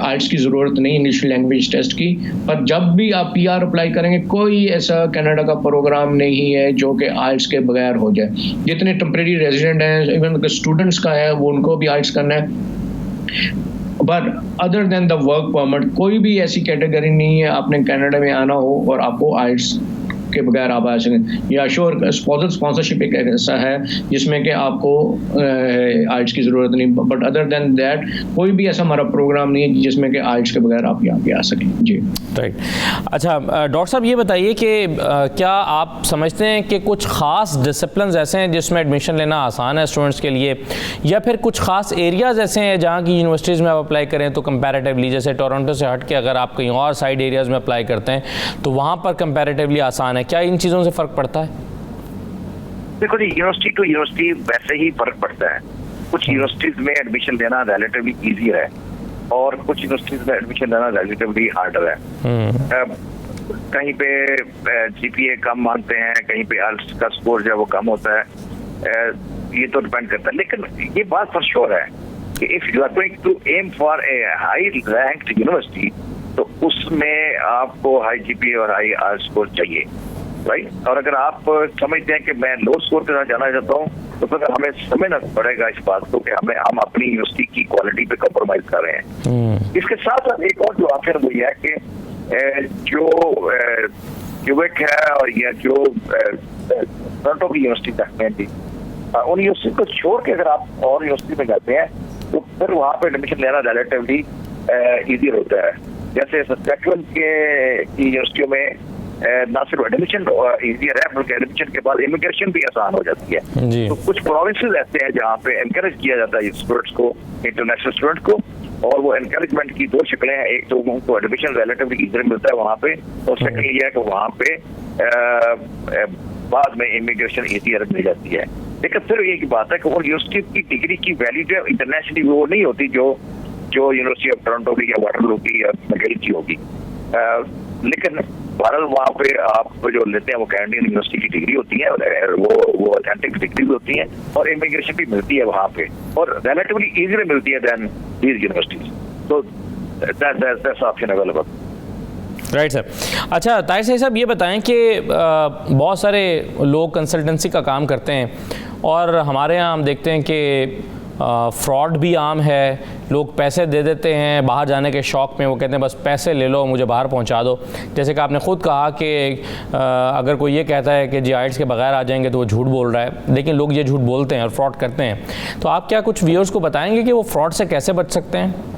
आइल्स की ज़रूरत नहीं, इंग्लिश लैंग्वेज टेस्ट की, पर जब भी आप PR अप्लाई करेंगे, कोई ऐसा कनाडा का प्रोग्राम नहीं है जो कि आइल्स के बगैर हो जाए। जितने टेम्परेरी रेजिडेंट हैं, इवन स्टूडेंट्स का है, वो उनको भी आइल्स करना है। But other than the work permit कोई भी ऐसी कैटेगरी नहीं है आपने कनाडा में आना हो और आपको आइल्स के बगैर आप आ सकें। या श्योर स्पॉन्सरशिप एक ऐसा है जिसमें कि आपको आइल्स की ज़रूरत नहीं, बट अदर देन दैट कोई भी ऐसा हमारा प्रोग्राम नहीं है जिसमें कि आइल्स के बगैर आप यहाँ पे आ सकें। जी राइट। अच्छा डॉक्टर साहब ये बताइए कि क्या आप समझते हैं कि कुछ ख़ास डिसिप्लिन ऐसे हैं जिसमें एडमिशन लेना आसान है स्टूडेंट्स के लिए, या फिर कुछ ख़ास एरियाज़ ऐसे हैं जहाँ की यूनिवर्सिटीज़ में आप अप्लाई करें तो कंपैरेटिवली, जैसे टोरंटो से हट के अगर आप कहीं और साइड एरियाज़ में अप्लाई करते हैं तो वहाँ पर कंपैरेटिवली आसान है? क्या इन चीज़ों से फ़र्क पड़ता है? देखो जी, यूनिवर्सिटी टू यूनिवर्सिटी वैसे ही फ़र्क पड़ता है। कुछ यूनिवर्सिटीज़ में एडमिशन लेना रिलेटिवली ईजी है और कुछ यूनिवर्सिटीज़ में एडमिशन लेना रिलेटिवली हार्डर है। कहीं पे GPA कम मांगते हैं, कहीं पे आइल्स का स्कोर जो है वो कम होता है, ये तो डिपेंड करता है। लेकिन ये बात फॉर श्योर है कि if you are going to aim for a high ranked university तो उसमें आपको हाई GPA और हाई आइल्स स्कोर चाहिए, राइट। और अगर आप समझते हैं कि मैं लो स्कोर के साथ जाना चाहता हूँ तो फिर हमें समझना पड़ेगा इस बात को कि हम अपनी यूनिवर्सिटी की क्वालिटी पे कॉम्प्रोमाइज कर रहे हैं। इसके साथ साथ एक और जो ऑप्शन वही है कि जो क्यूबेक है और या जो टोरंटो की यूनिवर्सिटी तक में भी, उन यूनिवर्सिटी को छोड़ के अगर आप और यूनिवर्सिटी में जाते हैं तो फिर वहाँ पे एडमिशन लेना रिलेटिवली ईजी होता है। जैसे सस्कैचुअन की यूनिवर्सिटियों में ना सिर्फ एडमिशन ईजियर है बल्कि एडमिशन के बाद इमिग्रेशन भी आसान हो जाती है। तो कुछ प्रोविंसेस ऐसे हैं जहाँ पे एनकरेज किया जाता है स्टूडेंट्स को, इंटरनेशनल स्टूडेंट को, और वो एनकरेजमेंट की दो शक्लें हैं। एक तो उनको एडमिशन रिलेटिवली ईजियर मिलता है वहाँ पे, और सेकंड ये है कि वहाँ पे बाद में इमिग्रेशन ईजियर मिल जाती है। लेकिन फिर एक बात है कि वो यूनिवर्सिटी की डिग्री की वैल्यू इंटरनेशनली वो नहीं होती जो यूनिवर्सिटी ऑफ टोरंटो की या वाटरलू की या मैगिल की होगी। लेकिन बहरहाल वहाँ पे आप जो लेते हैं वो कैनेडियन यूनिवर्सिटी की डिग्री होती है, वो ऑथेंटिक डिग्री होती है, और इमिग्रेशन भी मिलती है वहाँ पे, और रिलेटिवली इजीली मिलती है देन दीज यूनिवर्सिटीज। तो that's option available. Right sir. अच्छा ताहिर साहब ये बताएं कि बहुत सारे लोग कंसल्टेंसी का काम करते हैं और हमारे यहाँ हम देखते हैं कि फ्रॉड भी आम है। लोग पैसे दे देते हैं बाहर जाने के शौक़ में, वो कहते हैं बस पैसे ले लो मुझे बाहर पहुंचा दो। जैसे कि आपने ख़ुद कहा कि अगर कोई ये कहता है कि जी आइल्स के बगैर आ जाएंगे तो वो झूठ बोल रहा है, लेकिन लोग ये झूठ बोलते हैं और फ्रॉड करते हैं। तो आप क्या कुछ व्यूअर्स को बताएंगे कि वो फ्रॉड से कैसे बच सकते हैं?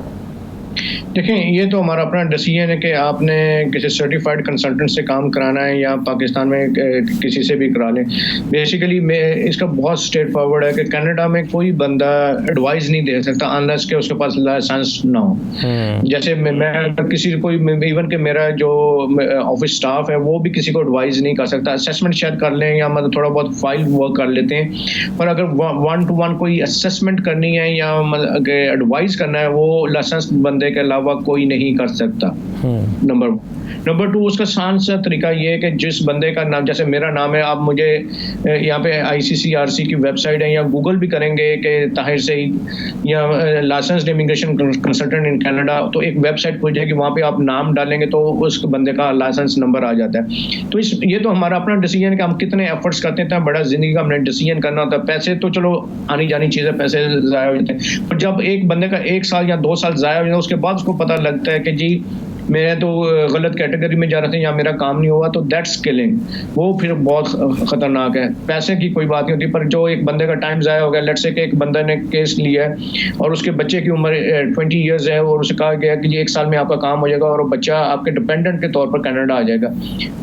देखें, ये तो हमारा अपना डिसीजन है कि आपने किसी सर्टिफाइड कंसल्टेंट से काम कराना है या पाकिस्तान में किसी से भी करा लें। बेसिकली इसका बहुत स्ट्रेट फॉरवर्ड है कि कनाडा में कोई बंदा एडवाइस नहीं दे सकता अनलेस के उसके पास लाइसेंस ना हो। जैसे मैं किसी कोई इवन के मेरा जो ऑफिस स्टाफ है वो भी किसी को एडवाइस नहीं कर सकता। असेसमेंट शायद कर लें या मतलब थोड़ा बहुत फाइल वर्क कर लेते हैं, पर अगर 1-to-1 कोई असेसमेंट करनी है या एडवाइस करना है वो लाइसेंस बंदे के अलावा कोई नहीं कर सकता। नंबर 1। नंबर 2 उसका आसान सा तरीका ये है कि जिस बंदे का नाम, जैसे मेरा नाम है, आप मुझे यहाँ पे ICCRC की वेबसाइट है, या गूगल भी करेंगे कि ताहिर सईद या licensed immigration consultant in Canada, तो एक वेबसाइट खुल जाएगी, वहाँ पे आप नाम डालेंगे तो उस बंदे का लाइसेंस नंबर आ जाता है। तो ये तो हमारा अपना डिसीजन है कि हम कितने एफर्ट्स करते हैं। बड़ा जिंदगी का हमने डिसीजन करना होता है। पैसे तो चलो आनी जानी चीज़ है, पैसे ज़ाया हो जाते हैं, पर जब एक बंदे का 1 साल या 2 साल ज़ाया हो जाता है, उसके बाद उसको पता लगता है कि जी मैं तो गलत कैटेगरी में जा रहा था या मेरा काम नहीं हुआ, तो दैट्स किलिंग। वो फिर बहुत ख़तरनाक है। पैसे की कोई बात नहीं होती, पर जो एक बंदे का टाइम ज़ाया हो गया, लेट्स से कि एक बंदे ने केस लिया है और उसके बच्चे की उम्र 20 ईयर्स है और उसे कहा गया कि ये 1 साल में आपका काम हो जाएगा और वो बच्चा आपके डिपेंडेंट के तौर पर कनाडा आ जाएगा,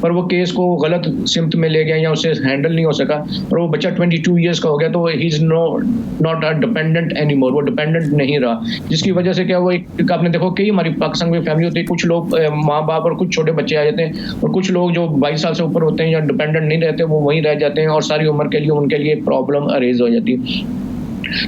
पर वो केस को गलत सिमत में ले गया या उसे हैंडल नहीं हो सका और वो बच्चा 22 ईयर्स का हो गया, तो he is not a dependent any more, वो डिपेंडेंट नहीं रहा, जिसकी वजह से क्या, वो एक आपने देखो कई हमारी पाकिस्तान में फैमिली होती है, कुछ लोग माँ बाप और कुछ छोटे बच्चे आ जाते हैं और कुछ लोग जो 22 साल से ऊपर होते हैं या डिपेंडेंट नहीं रहते, वो वहीं रह जाते हैं और सारी उम्र के लिए उनके लिए प्रॉब्लम अरेज हो जाती है।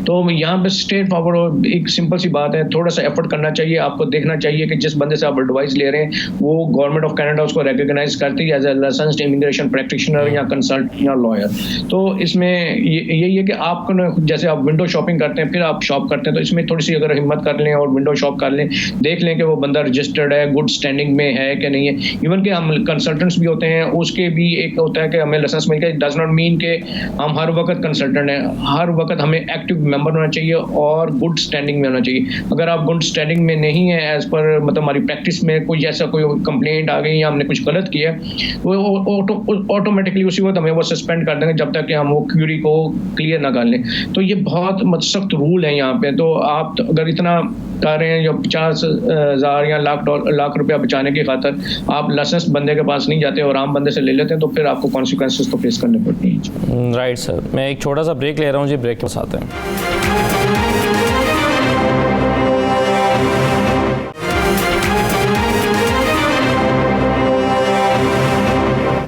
तो यहाँ पे स्ट्रेट फॉरवर्ड एक सिंपल सी बात है, थोड़ा सा एफर्ट करना चाहिए। आपको देखना चाहिए कि जिस बंदे से आप एडवाइस ले रहे हैं वो गवर्नमेंट ऑफ कनाडा उसको रिकॉग्नाइज करती है as a licensed immigration practitioner या कंसल्टेंट या लॉयर। तो इसमें यही है कि आपको, जैसे आप विंडो शॉपिंग करते हैं, फिर आप शॉप करते हैं, तो इसमें थोड़ी सी अगर हिम्मत कर लें और विंडो शॉप कर लें, देख लें कि वो बंदा रजिस्टर्ड है, गुड स्टैंडिंग में है कि नहीं है। इवन कि हम कंसल्टेंट्स भी होते हैं, उसके भी एक होता है कि हमें लाइसेंस मिल गया, डज नॉट मीन कि हम हर वक्त कंसल्टेंट हैं। हर वक्त हमें एक्टिव मेंबर होना चाहिए और गुड स्टैंडिंग में होना चाहिए। अगर आप गुड स्टैंडिंग में नहीं है, एज पर मतलब हमारी प्रैक्टिस में कोई ऐसा कोई कंप्लेंट आ गई या हमने कुछ गलत किया, वो ऑटोमेटिकली उसी वक्त हमें वो सस्पेंड कर देंगे जब तक कि हम वो क्यूरी को क्लियर ना कर लें। तो ये बहुत सख्त रूल है यहाँ पे। तो आप अगर इतना कर रहे हैं जो 50,000 या लाख रुपया बचाने की खातर आप लाइसेंस बंदे के पास नहीं जाते और आम बंदे से ले लेते हैं, तो फिर आपको कॉन्सिक्वेंसेस तो फेस करने पड़ती हैं। राइट सर, मैं एक छोटा सा ब्रेक ले रहा हूँ जी, ब्रेक के साथ हैं।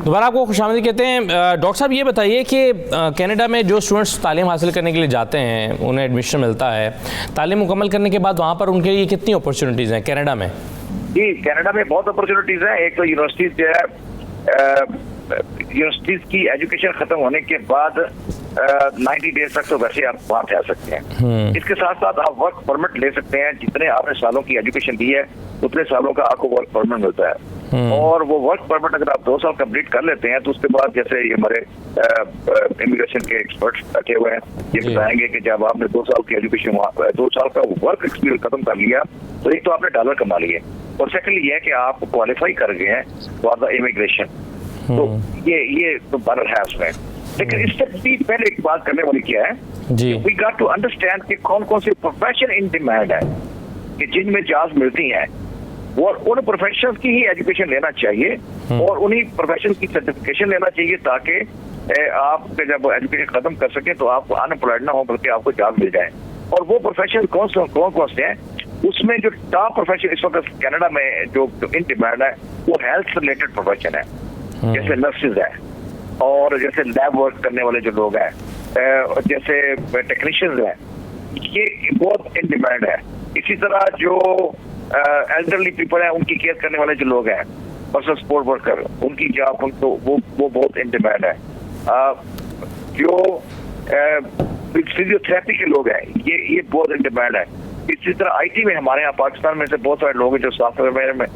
दोबारा आपको खुशामदीद कहते हैं। डॉक्टर साहब ये बताइए कि कनाडा में जो स्टूडेंट्स तालीम हासिल करने के लिए जाते हैं, उन्हें एडमिशन मिलता है, तालीम मुकम्मल करने के बाद वहाँ पर उनके लिए कितनी अपॉर्चुनिटीज़ हैं कनाडा में? जी, कनाडा में बहुत अपॉर्चुनिटीज़ हैं। एक तो यूनिवर्सिटीज़ जो है, यूनिवर्सिटीज़ की एजुकेशन ख़त्म होने के बाद 90 डेज तक तो वैसे आप वहाँ पे आ सकते हैं। इसके साथ साथ आप वर्क परमिट ले सकते हैं। जितने आपने सालों की एजुकेशन दी है उतने सालों का आपको वर्क परमिट मिलता है। और वो वर्क परमिट अगर आप 2 साल कंप्लीट कर लेते हैं तो उसके बाद, जैसे ये हमारे इमिग्रेशन के एक्सपर्ट्स बैठे हुए हैं, ये बताएंगे कि जब आपने 2 साल की एजुकेशन, 2 साल का वर्क एक्सपीरियंस खत्म कर लिया, तो एक तो आपने डॉलर कमा लिए और सेकेंडली ये है कि आप क्वालिफाई कर गए हैं फॉर द इमिग्रेशन। तो ये तो बरर है उसमें। लेकिन इससे भी पहले एक बात करने वाली क्या है, वी गॉट टू अंडरस्टैंड कि कौन कौन से प्रोफेशन इन डिमांड है कि जिनमें जॉब्स मिलती हैं, और उन प्रोफेशन की ही एजुकेशन लेना चाहिए और उन्हीं प्रोफेशन की सर्टिफिकेशन लेना चाहिए, ताकि आप जब एजुकेशन खत्म कर सकें तो आप अनएम्प्लॉयड ना हो, बल्कि आपको जॉब मिल जाए। और वो प्रोफेशन कौन कौन से हैं, उसमें जो टॉप प्रोफेशन इस वक्त कनाडा में जो इन डिमांड है वो हेल्थ रिलेटेड प्रोफेशन है, जैसे नर्सेज है और जैसे लैब वर्क करने वाले जो लोग हैं, जैसे टेक्नीशियंस हैं, ये बहुत इन डिमांड है। इसी तरह जो एल्डरली पीपल हैं, उनकी केयर करने वाले जो लोग हैं, पर्सनल सपोर्ट वर्कर, उनकी जॉब उनको वो बहुत इन डिमांड है। जो फिजियोथेरेपी के लोग हैं, ये बहुत इन डिमांड है। इसी तरह आईटी में हमारे यहाँ पाकिस्तान में से बहुत सारे लोग हैं जो सॉफ्टवेयर में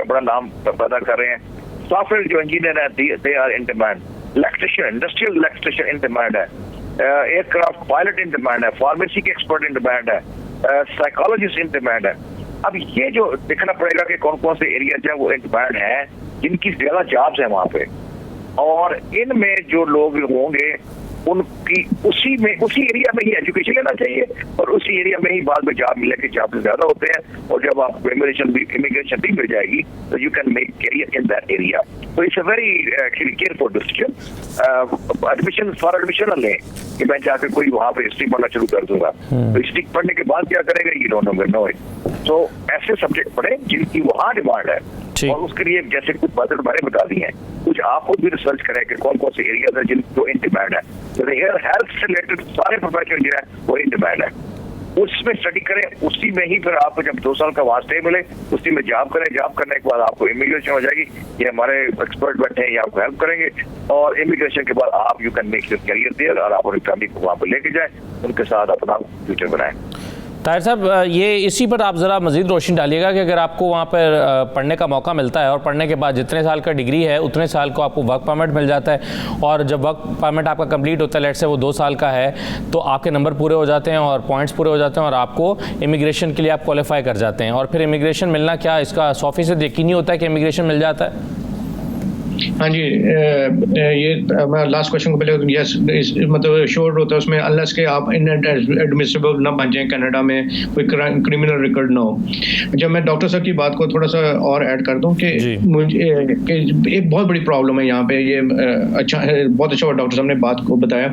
बड़ा नाम पैदा कर रहे हैं। सॉफ्टवेयर जो इंजीनियर है, they are in demand. Electrician, industrial electrician in demand है। एयरक्राफ्ट पायलट इन डिमांड है। फार्मेसी के एक्सपर्ट इन डिमांड है। साइकोलॉजिस्ट इन डिमांड है। अब ये जो देखना पड़ेगा कि कौन कौन से एरिया जो है वो इन डिमांड है, जिनकी ज्यादा जॉब्स है वहाँ पे, और इनमें जो लोग होंगे उनकी उसी एरिया में ही एजुकेशन लेना चाहिए और उसी एरिया में ही बाद में जॉब मिलने के चांसेस ज्यादा होते हैं। और जब आपको इमिग्रेशन भी मिल जाएगी तो you can make career in that area. तो it's a very careful decision. Admission न लें कि मैं जाकर कोई वहाँ पे हिस्ट्री पढ़ना शुरू कर दूंगा, तो हिस्ट्री पढ़ने के बाद क्या करेगा, यू डोंट नो इट। तो ऐसे सब्जेक्ट पढ़े जिनकी वहाँ डिमांड है, और उसके लिए जैसे कुछ बातें मैंने बता दी हैं, कुछ आप खुद भी रिसर्च करें कि कौन कौन से एरिया है जिनको इन डिमांड है। तो हेल्थ से रिलेटेड सारे प्रोफेशन जो है वो इन डिमांड है। उसमें स्टडी करें, उसी में ही फिर आपको जब 2 साल का वास्ते मिले उसी में जॉब करें। जॉब करने के बाद आपको इमिग्रेशन हो जाएगी, ये हमारे एक्सपर्ट बैठे हैं, ये आपको हेल्प करेंगे। और इमिग्रेशन के बाद आप you can make your career there और आप अपनी फैमिली को वहाँ पर लेके जाए, उनके साथ अपना फ्यूचर बनाएं। ताहिर साहब, ये इसी पर आप ज़रा मज़ीद रोशनी डालिएगा कि अगर आपको वहाँ पर पढ़ने का मौका मिलता है और पढ़ने के बाद जितने साल का डिग्री है उतने साल को आपको वर्क परमिट मिल जाता है, और जब वर्क परमिट आपका कंप्लीट होता है, लेट से वो 2 साल का है, तो आपके नंबर पूरे हो जाते हैं और पॉइंट्स पूरे हो जाते हैं और आपको इमिग्रेशन के लिए आप क्वालिफाई कर जाते हैं। और फिर इमिग्रेशन मिलना क्या इसका 100% यकीनी होता है कि इमिग्रेशन मिल जाता है? हाँ जी, ये मैं लास्ट क्वेश्चन को पहले यस मतलब श्योर होता है उसमें, अनलेस के आप इनएडमिसिबल ना बन जाएं, कनाडा में कोई क्रिमिनल रिकॉर्ड ना हो। जब मैं डॉक्टर साहब की बात को थोड़ा सा और ऐड कर दूं कि मुझे एक बहुत बड़ी प्रॉब्लम है यहाँ पे, ये बहुत अच्छा डॉक्टर साहब ने बात को बताया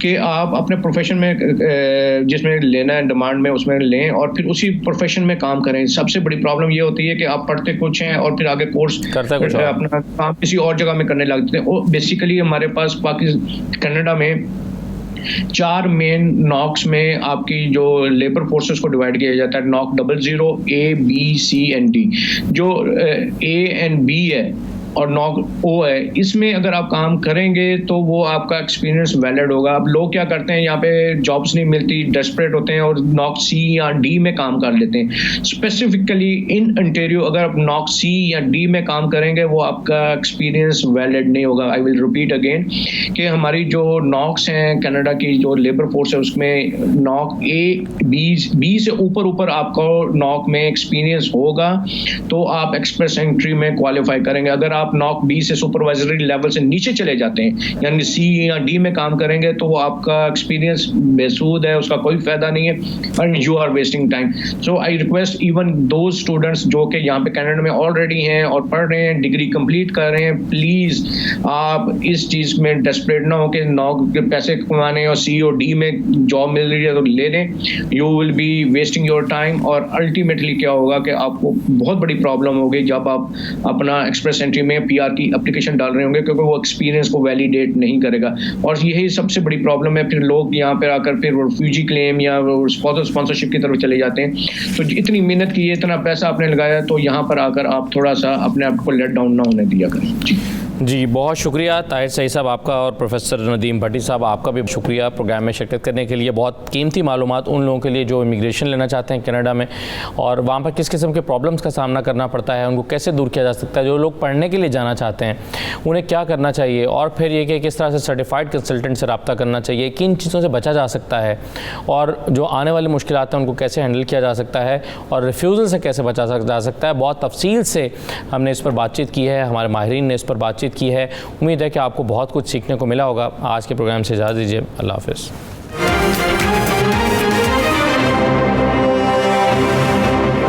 कि आप अपने प्रोफेशन में जिसमें लेना है डिमांड में उसमें लें और फिर उसी प्रोफेशन में काम करें। सबसे बड़ी प्रॉब्लम ये होती है कि आप पढ़ते कुछ हैं और फिर आगे कोर्स अपना काम किसी और जगह में करने लगते हैं। बेसिकली हमारे पास कनाडा में 4 मेन नॉक्स में आपकी जो लेबर फोर्सेस को डिवाइड किया जाता है, knock 00 A B C and D। जो A and B है और नॉक ओ है, इसमें अगर आप काम करेंगे तो वो आपका एक्सपीरियंस वैलिड होगा। अब लोग क्या करते हैं, यहाँ पे जॉब्स नहीं मिलती, डेस्परेट होते हैं और नॉक सी या डी में काम कर लेते हैं। स्पेसिफिकली इन ओंटारियो अगर आप नॉक सी या डी में काम करेंगे वो आपका एक्सपीरियंस वैलिड नहीं होगा। आई विल रिपीट अगेन कि हमारी जो नॉक्स हैं कनाडा की जो लेबर फोर्स है उसमें नॉक ए बी से ऊपर आपको नॉक में एक्सपीरियंस होगा तो आप एक्सप्रेस एंट्री में क्वालिफाई करेंगे। अगर आप नॉक बी से सुपरवाइजरी लेवल से नीचे चले जाते हैं यानी सी या डी में काम करेंगे तो वो आपका एक्सपीरियंस बेसूद है, उसका कोई फायदा नहीं है and you are wasting time. So I request even to students जो कि यहाँ पे कनाडा में ऑलरेडी हैं और पढ़ रहे हैं, डिग्री कंप्लीट कर रहे हैं, प्लीज आप इस चीज में डेस्परेट ना हो कि नॉक के पैसे कमाने और सी और डी में जॉब मिल रही है तो ले लें। You will be wasting your time और अल्टीमेटली क्या होगा कि आपको बहुत बड़ी प्रॉब्लम होगी जब आप अपना एक्सप्रेस एंट्री में पीआर की एप्लीकेशन डाल रहे होंगे क्योंकि वो एक्सपीरियंस को वैलिडेट नहीं करेगा। और यही सबसे बड़ी प्रॉब्लम है, फिर लोग यहाँ पर आकर फिर रिफ्यूजी क्लेम या स्पॉन्सरशिप की तरफ चले जाते हैं। तो इतनी मेहनत की, इतना पैसा आपने लगाया तो यहाँ पर आकर आप थोड़ा सा अपने आप को लेट डाउन ना होने दिया करें। जी बहुत शुक्रिया ताहिर सईद साहब आपका, और प्रोफेसर नदीम भट्टी साहब आपका भी शुक्रिया प्रोग्राम में शिरकत करने के लिए। बहुत कीमती मालूमात उन लोगों के लिए जो इमिग्रेशन लेना चाहते हैं कनाडा में और वहाँ पर किस किस्म के प्रॉब्लम्स का सामना करना पड़ता है, उनको कैसे दूर किया जा सकता है। जो लोग पढ़ने के लिए जाना चाहते हैं उन्हें क्या करना चाहिए, और फिर ये कि किस तरह से सर्टिफाइड कंसल्टेंट से रब्ता करना चाहिए, किन चीज़ों से बचा जा सकता है, और जो आने वाली मुश्किलात हैं उनको कैसे हैंडल किया जा सकता है, और रिफ्यूज़ल से कैसे बचा जा सकता है। बहुत तफसील से हमने इस पर बातचीत की है, हमारे माहिरीन ने इस पर बातचीत की है। उम्मीद है कि आपको बहुत कुछ सीखने को मिला होगा। आज के प्रोग्राम से इजाज़त दीजिए, अल्लाह हाफ़िज़।